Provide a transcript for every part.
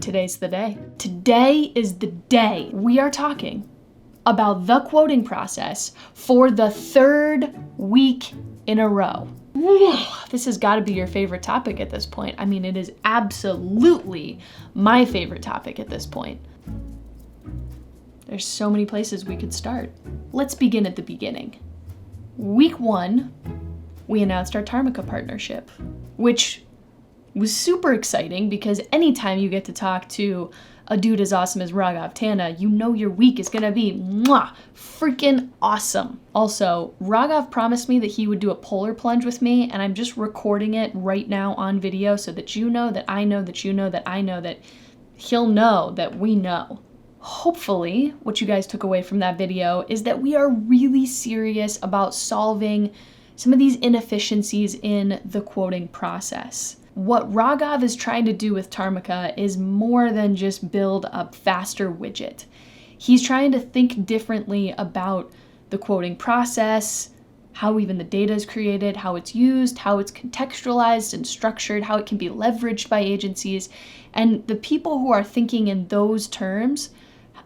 Today's the day. Today is the day. We are talking about the quoting process for the third week in a row. This has got to be your favorite topic at this point. I mean, it is absolutely my favorite topic at this point. There's so many places we could start. Let's begin at the beginning. Week 1, we announced our Tarmika partnership, which was super exciting because anytime you get to talk to a dude as awesome as Raghav Tanna, you know your week is gonna be freaking awesome. Also, Raghav promised me that he would do a polar plunge with me, and I'm just recording it right now on video so that you know, that I know, that you know, that I know, that he'll know that we know. Hopefully, what you guys took away from that video is that we are really serious about solving some of these inefficiencies in the quoting process. What Raghav is trying to do with Tarmika is more than just build a faster widget. He's trying to think differently about the quoting process, how even the data is created, how it's used, how it's contextualized and structured, how it can be leveraged by agencies, and the people who are thinking in those terms,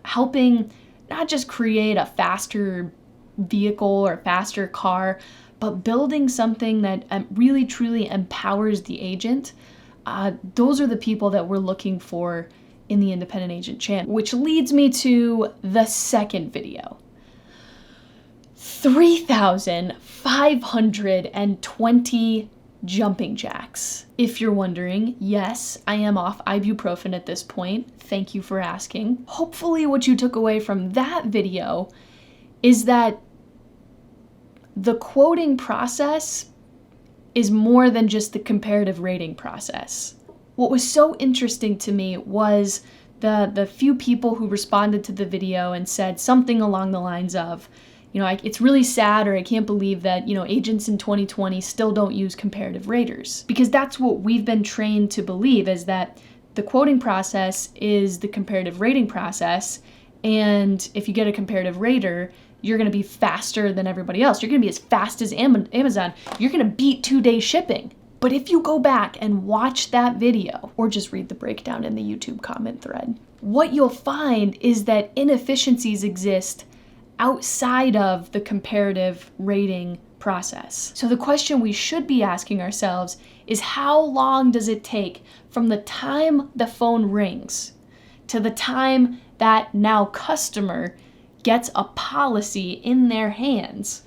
helping not just create a faster vehicle or faster car, but building something that really truly empowers the agent. Those are the people that we're looking for in the independent agent channel, which leads me to the second video. 3,520 jumping jacks. If you're wondering, yes, I am off ibuprofen at this point. Thank you for asking. Hopefully what you took away from that video is that the quoting process is more than just the comparative rating process. What was so interesting to me was the few people who responded to the video and said something along the lines of, it's really sad, or I can't believe that, agents in 2020 still don't use comparative raters. Because that's what we've been trained to believe, is that the quoting process is the comparative rating process, and if you get a comparative rater, you're going to be faster than everybody else. You're going to be as fast as Amazon. You're going to beat 2-day shipping. But if you go back and watch that video, or just read the breakdown in the YouTube comment thread, what you'll find is that inefficiencies exist outside of the comparative rating process. So the question we should be asking ourselves is, how long does it take from the time the phone rings to the time that now customer gets a policy in their hands?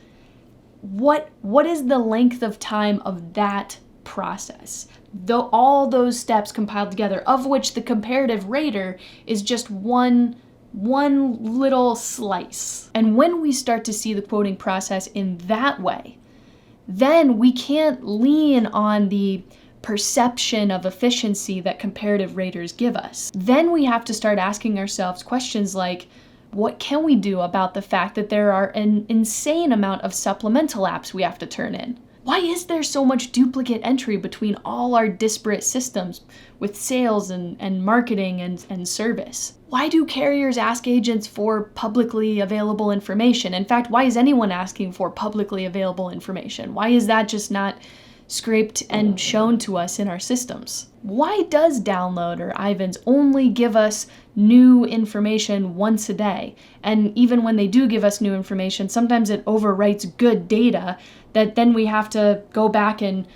What is the length of time of that process? All those steps compiled together, of which the comparative rater is just one little slice. And when we start to see the quoting process in that way, then we can't lean on the perception of efficiency that comparative raters give us. Then we have to start asking ourselves questions like, what can we do about the fact that there are an insane amount of supplemental apps we have to turn in? Why is there so much duplicate entry between all our disparate systems with sales and marketing and service? Why do carriers ask agents for publicly available information? In fact, why is anyone asking for publicly available information? Why is that just not scraped and shown to us in our systems? Why does Download or Ivans only give us new information once a day? And even when they do give us new information, sometimes it overwrites good data that then we have to go back and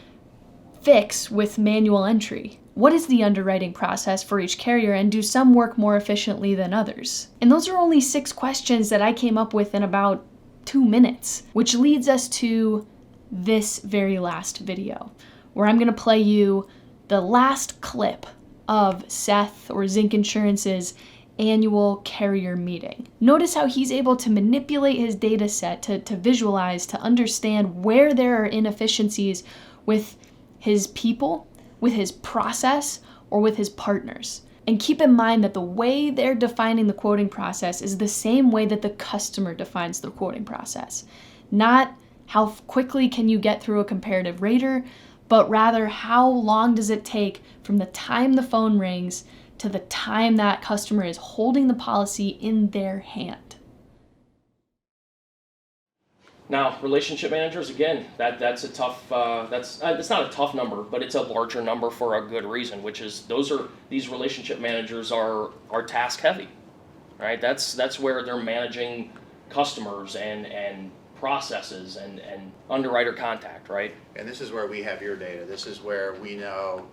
fix with manual entry. What is the underwriting process for each carrier, and do some work more efficiently than others? And those are only 6 questions that I came up with in about 2 minutes, which leads us to this very last video, where I'm going to play you the last clip of Seth or Zinc Insurance's annual carrier meeting. Notice how he's able to manipulate his data set to visualize, to understand where there are inefficiencies with his people, with his process, or with his partners. And keep in mind that the way they're defining the quoting process is the same way that the customer defines the quoting process. Not how quickly can you get through a comparative rater, but rather how long does it take from the time the phone rings to the time that customer is holding the policy in their hand. Now, relationship managers, again, that's a tough. It's not a tough number, but it's a larger number for a good reason, which is these relationship managers are task heavy, right? That's where they're managing customers and processes and underwriter contact, right? And this is where we have your data. This is where we know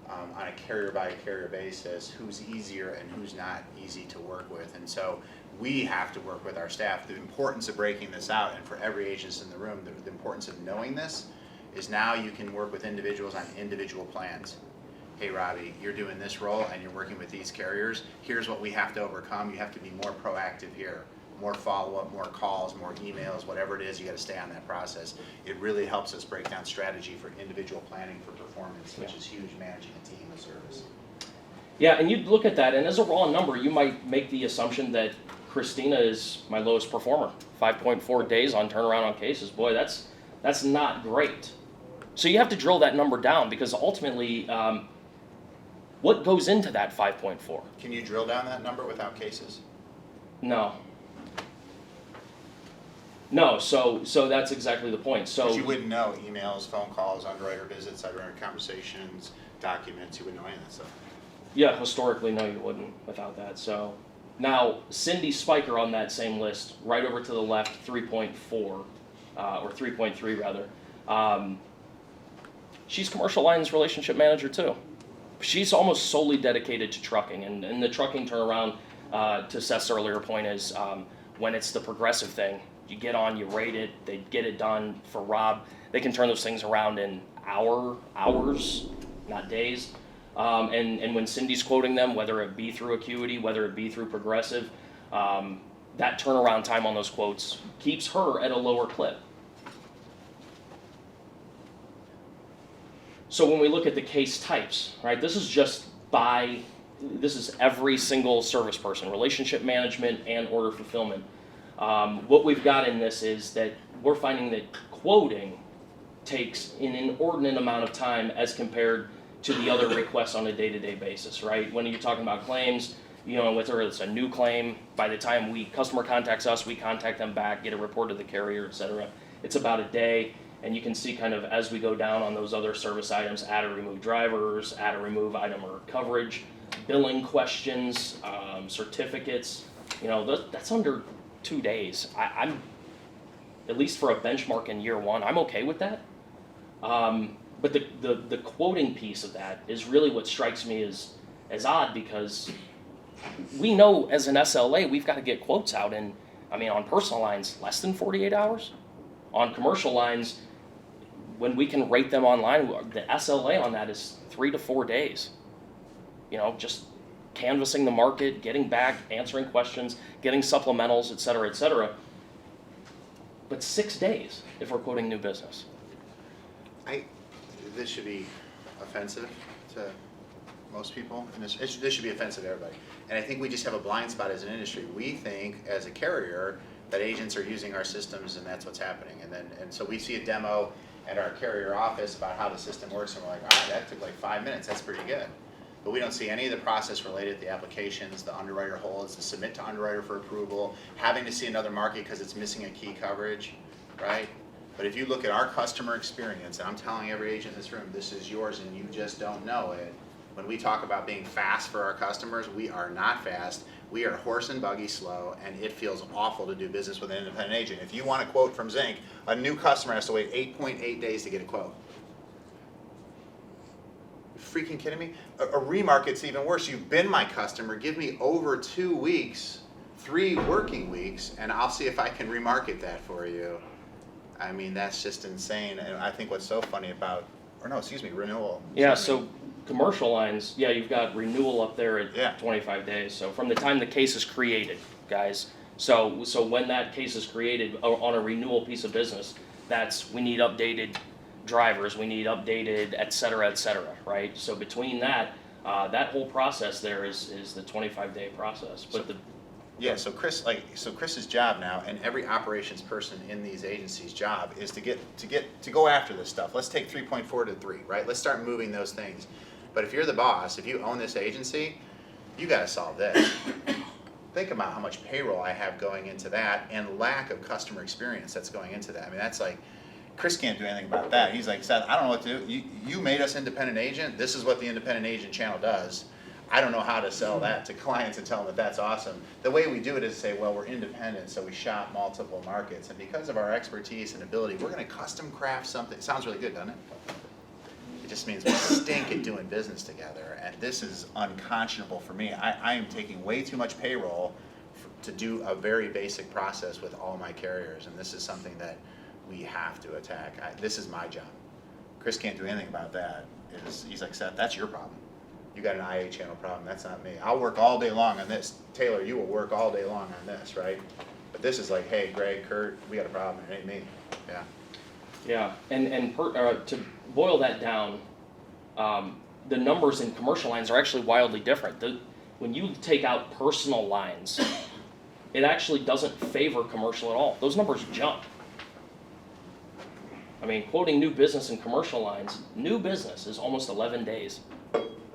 on a carrier by carrier basis who's easier and who's not easy to work with. And so we have to work with our staff. The importance of breaking this out, and for every agent in the room, the importance of knowing this is now you can work with individuals on individual plans. Hey Robbie, you're doing this role and you're working with these carriers. Here's what we have to overcome. You have to be more proactive here. More follow-up, more calls, more emails, whatever it is, you got to stay on that process. It really helps us break down strategy for individual planning for performance, which is huge, managing a team of service. Yeah, and you'd look at that, and as a raw number, you might make the assumption that Christina is my lowest performer. 5.4 days on turnaround on cases. Boy, that's not great. So you have to drill that number down, because ultimately, what goes into that 5.4? Can you drill down that number without cases? No, so that's exactly the point. So you wouldn't know emails, phone calls, underwriter visits, underwriter conversations, documents. You wouldn't know any of that stuff. Yeah, historically, no, you wouldn't without that. So now Cindy Spiker on that same list, right over to the left, 3.4 or 3.3 rather. She's commercial lines relationship manager too. She's almost solely dedicated to trucking, and the trucking turnaround, to Seth's earlier point, is when it's the Progressive thing. You get on, you rate it, they get it done. For Rob, they can turn those things around in hours, not days. And when Cindy's quoting them, whether it be through Acuity, whether it be through Progressive, that turnaround time on those quotes keeps her at a lower clip. So when we look at the case types, right, this is every single service person, relationship management and order fulfillment. What we've got in this is that we're finding that quoting takes an inordinate amount of time as compared to the other requests on a day-to-day basis, right? When you're talking about claims, whether it's a new claim, by the time customer contacts us, we contact them back, get a report to the carrier, etc. It's about a day, and you can see kind of as we go down on those other service items, add or remove drivers, add or remove item or coverage, billing questions, certificates, that's under 2 days. I'm, at least for a benchmark in year one, I'm okay with that. But the quoting piece of that is really what strikes me as odd, because we know as an SLA we've got to get quotes out in, on personal lines, less than 48 hours. On commercial lines, when we can rate them online, the SLA on that is 3 to 4 days. Just canvassing the market, getting back, answering questions, getting supplementals, et cetera, but 6 days if we're quoting new business. This should be offensive to most people, and this should be offensive to everybody. And I think we just have a blind spot as an industry. We think as a carrier that agents are using our systems and that's what's happening. And so we see a demo at our carrier office about how the system works, and we're like, that took like 5 minutes, that's pretty good. But we don't see any of the process related to the applications, the underwriter holds, the submit to underwriter for approval, having to see another market because it's missing a key coverage, right? But if you look at our customer experience, and I'm telling every agent in this room, this is yours and you just don't know it. When we talk about being fast for our customers, we are not fast. We are horse and buggy slow, and it feels awful to do business with an independent agent. If you want a quote from Zinc, a new customer has to wait 8.8 days to get a quote. Freaking kidding me? A remarket's even worse. You've been my customer. Give me over 2 weeks, 3 working weeks, and I'll see if I can remarket that for you. That's just insane. And I think what's so funny about, renewal. Yeah, so commercial lines, you've got renewal up there at 25 days. So from the time the case is created, guys. So when that case is created on a renewal piece of business, we need updated drivers, we need updated, et cetera, right? So between that whole process there is the 25-day process. But so Chris's job now, and every operations person in these agencies' job, is to go after this stuff. Let's take 3.4 to 3, right? Let's start moving those things. But if you're the boss, if you own this agency, you got to solve this. think about how much payroll I have going into that and lack of customer experience that's going into that. I mean, that's like, Chris can't do anything about that. He's like, Seth, I don't know what to do. You made us independent agent. This is what the independent agent channel does. I don't know how to sell that to clients and tell them that that's awesome. The way we do it is say, well, we're independent, so we shop multiple markets. And because of our expertise and ability, we're going to custom craft something. It sounds really good, doesn't it? It just means we stink at doing business together. And this is unconscionable for me. I am taking way too much payroll to do a very basic process with all my carriers. And this is something that we have to attack. This is my job. Chris can't do anything about that. He's like, Seth, that's your problem. You got an IA channel problem, that's not me. I'll work all day long on this. Taylor, you will work all day long on this, right? But this is like, hey, Greg, Kurt, we got a problem, it ain't me. Yeah. Yeah, and to boil that down, the numbers in commercial lines are actually wildly different. When you take out personal lines, it actually doesn't favor commercial at all. Those numbers jump. I mean, quoting new business in commercial lines, new business is almost 11 days.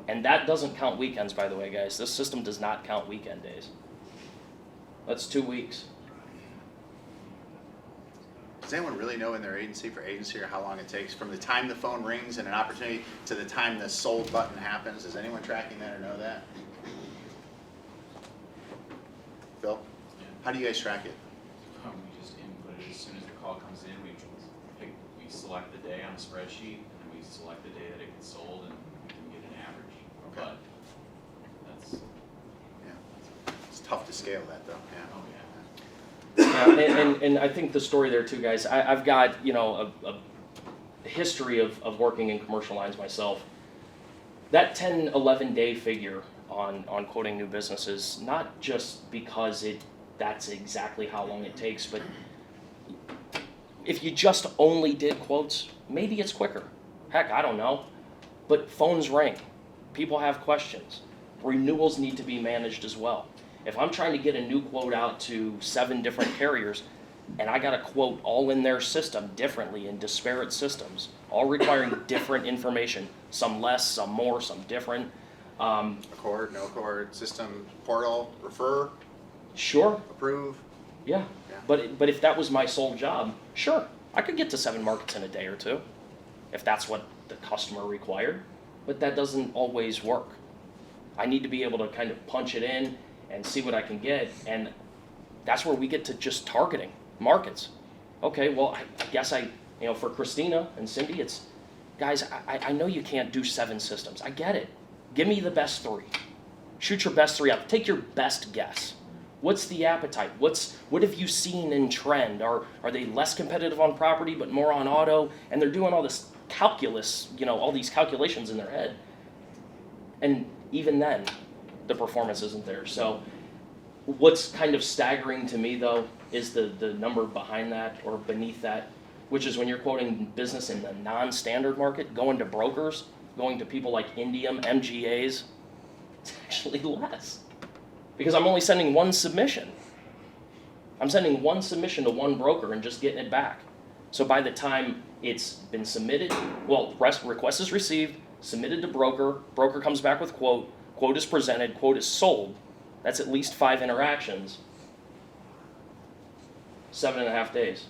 And that doesn't count weekends, by the way, guys. This system does not count weekend days. That's 2 weeks. Does anyone really know in their agency or how long it takes from the time the phone rings and an opportunity to the time the sold button happens? Is anyone tracking that or know that? Phil? Yeah. How do you guys track it? We just input it as soon as the call comes in. We select the day on a spreadsheet, and then we select the day that it gets sold, and we can get an average. Okay. But that's, Yeah. It's tough to scale that though, yeah. oh yeah. Yeah, and I think the story there too, guys, I've got, a history of working in commercial lines myself. That 10, 11 day figure on quoting new business is not just because that's exactly how long it takes, but if you just only did quotes, maybe it's quicker. Heck, I don't know. But phones ring. People have questions. Renewals need to be managed as well. If I'm trying to get a new quote out to 7 different carriers, and I got to quote all in their system differently in disparate systems, all requiring different information, some less, some more, some different. Accord, no accord, system, portal, refer, Sure, approve. yeah. Yeah. But if that was my sole job, sure, I could get to 7 markets in a day or 2, if that's what the customer required. But that doesn't always work. I need to be able to kind of punch it in and see what I can get, and that's where we get to just targeting markets. Okay, well, I guess for Christina and Cindy, it's, guys, I know you can't do 7 systems. I get it. Give me the best 3. Shoot your best 3 up. Take your best guess. What's the appetite? What have you seen in trend? Are they less competitive on property but more on auto? And they're doing all this calculus, all these calculations in their head. And even then, the performance isn't there. So what's kind of staggering to me, though, is the number behind that or beneath that, which is when you're quoting business in the non-standard market, going to brokers, going to people like Indium, MGAs, it's actually less. Because I'm only sending 1 submission. I'm sending 1 submission to 1 broker and just getting it back. So by the time it's been submitted, request is received, submitted to broker, broker comes back with quote is presented, quote is sold. That's at least 5 interactions. 7.5 days.